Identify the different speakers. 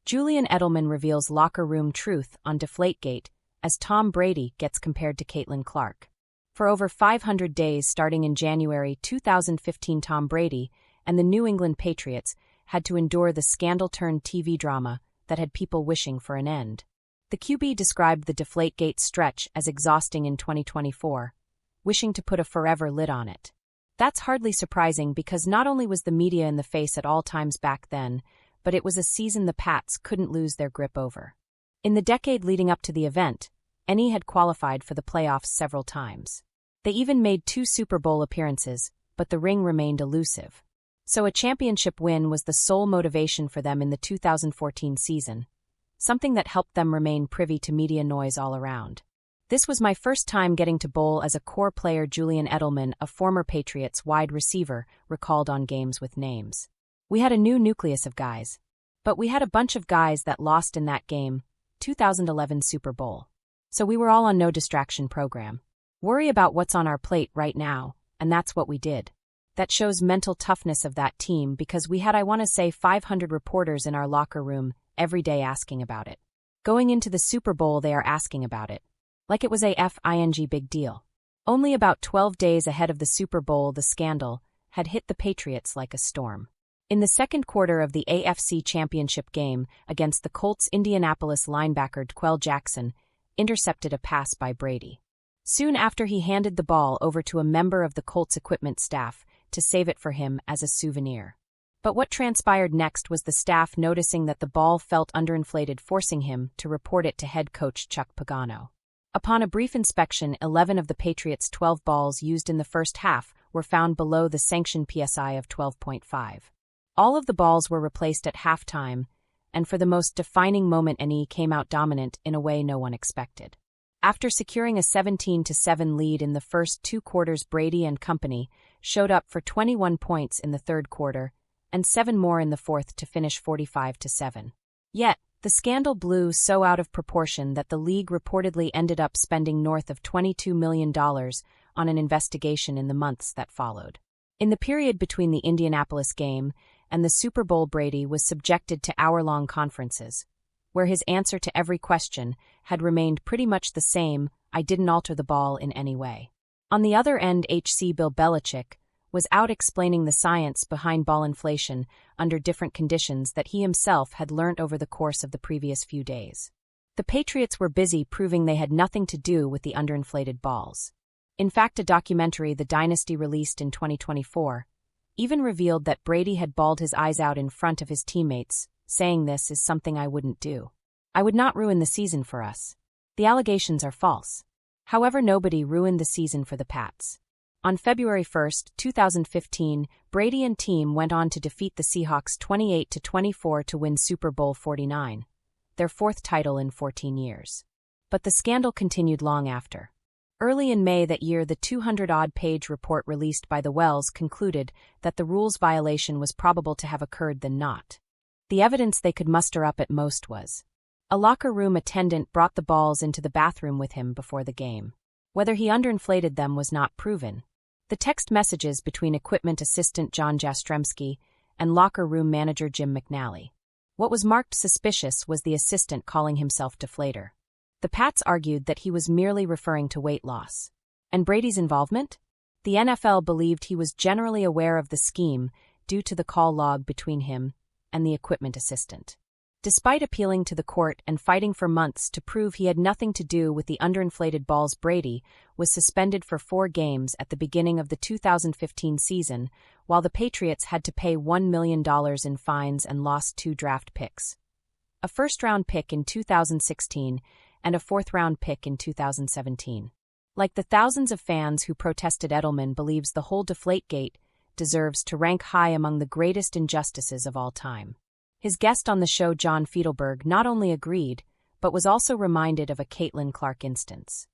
Speaker 1: Julian Edelman reveals locker room truth on Deflategate as Tom Brady gets compared to Caitlin Clark. For over 500 days starting in January 2015, Tom Brady and the New England Patriots had to endure the scandal-turned TV drama that had people wishing for an end. The QB described the Deflategate stretch as exhausting in 2024, wishing to put a forever lid on it. That's hardly surprising because not only was the media in the face at all times back then, but it was a season the Pats couldn't lose their grip over. In the decade leading up to the event, NE had qualified for the playoffs several times. They even made 2 Super Bowl appearances, but the ring remained elusive. So a championship win was the sole motivation for them in the 2014 season, something that helped them remain privy to media noise all around. This was my first time getting to bowl as a core player. Julian Edelman, a former Patriots wide receiver, recalled on Games with Names. We had a new nucleus of guys. But we had a bunch of guys that lost in that game, 2011 Super Bowl. So we were all on no distraction program. Worry about what's on our plate right now, and that's what we did. That shows mental toughness of that team because we had, I want to say, 500 reporters in our locker room every day asking about it. Going into the Super Bowl, they are asking about it. Like it was a FING big deal. Only about 12 days ahead of the Super Bowl, the scandal had hit the Patriots like a storm. In the second quarter of the AFC Championship game against the Colts, Indianapolis linebacker D'Qwell Jackson intercepted a pass by Brady. Soon after, he handed the ball over to a member of the Colts equipment staff to save it for him as a souvenir. But what transpired next was the staff noticing that the ball felt underinflated, forcing him to report it to head coach Chuck Pagano. Upon a brief inspection, 11 of the Patriots' 12 balls used in the first half were found below the sanctioned PSI of 12.5. All of the balls were replaced at halftime, and for the most defining moment, NE came out dominant in a way no one expected. After securing a 17-7 lead in the first 2 quarters, Brady and company showed up for 21 points in the third quarter and 7 more in the fourth to finish 45-7. Yet, the scandal blew so out of proportion that the league reportedly ended up spending north of $22 million on an investigation in the months that followed. In the period between the Indianapolis game and the Super Bowl, Brady was subjected to hour-long conferences, where his answer to every question had remained pretty much the same: I didn't alter the ball in any way. On the other end, Bill Belichick was out explaining the science behind ball inflation under different conditions that he himself had learnt over the course of the previous few days. The Patriots were busy proving they had nothing to do with the underinflated balls. In fact, a documentary The Dynasty released in 2024 even revealed that Brady had bawled his eyes out in front of his teammates, saying, "This is something I wouldn't do. I would not ruin the season for us. The allegations are false." However, nobody ruined the season for the Pats. On February 1, 2015, Brady and team went on to defeat the Seahawks 28-24 to win Super Bowl 49, their 4th title in 14 years. But the scandal continued long after. Early in May that year, the 200-odd-page report released by the Wells concluded that the rules violation was probable to have occurred than not. The evidence they could muster up at most was a locker room attendant brought the balls into the bathroom with him before the game. Whether he underinflated them was not proven. The text messages between equipment assistant John Jastremski and locker room manager Jim McNally. What was marked suspicious was the assistant calling himself Deflator. The Pats argued that he was merely referring to weight loss. And Brady's involvement? The NFL believed he was generally aware of the scheme due to the call log between him and the equipment assistant. Despite appealing to the court and fighting for months to prove he had nothing to do with the underinflated balls, Brady was suspended for 4 games at the beginning of the 2015 season, while the Patriots had to pay $1 million in fines and lost 2 draft picks. A first-round pick in 2016 and a 4th-round pick in 2017. Like the thousands of fans who protested, Edelman believes the whole Deflategate deserves to rank high among the greatest injustices of all time. His guest on the show, John Fiedelberg, not only agreed, but was also reminded of a Caitlin Clark instance.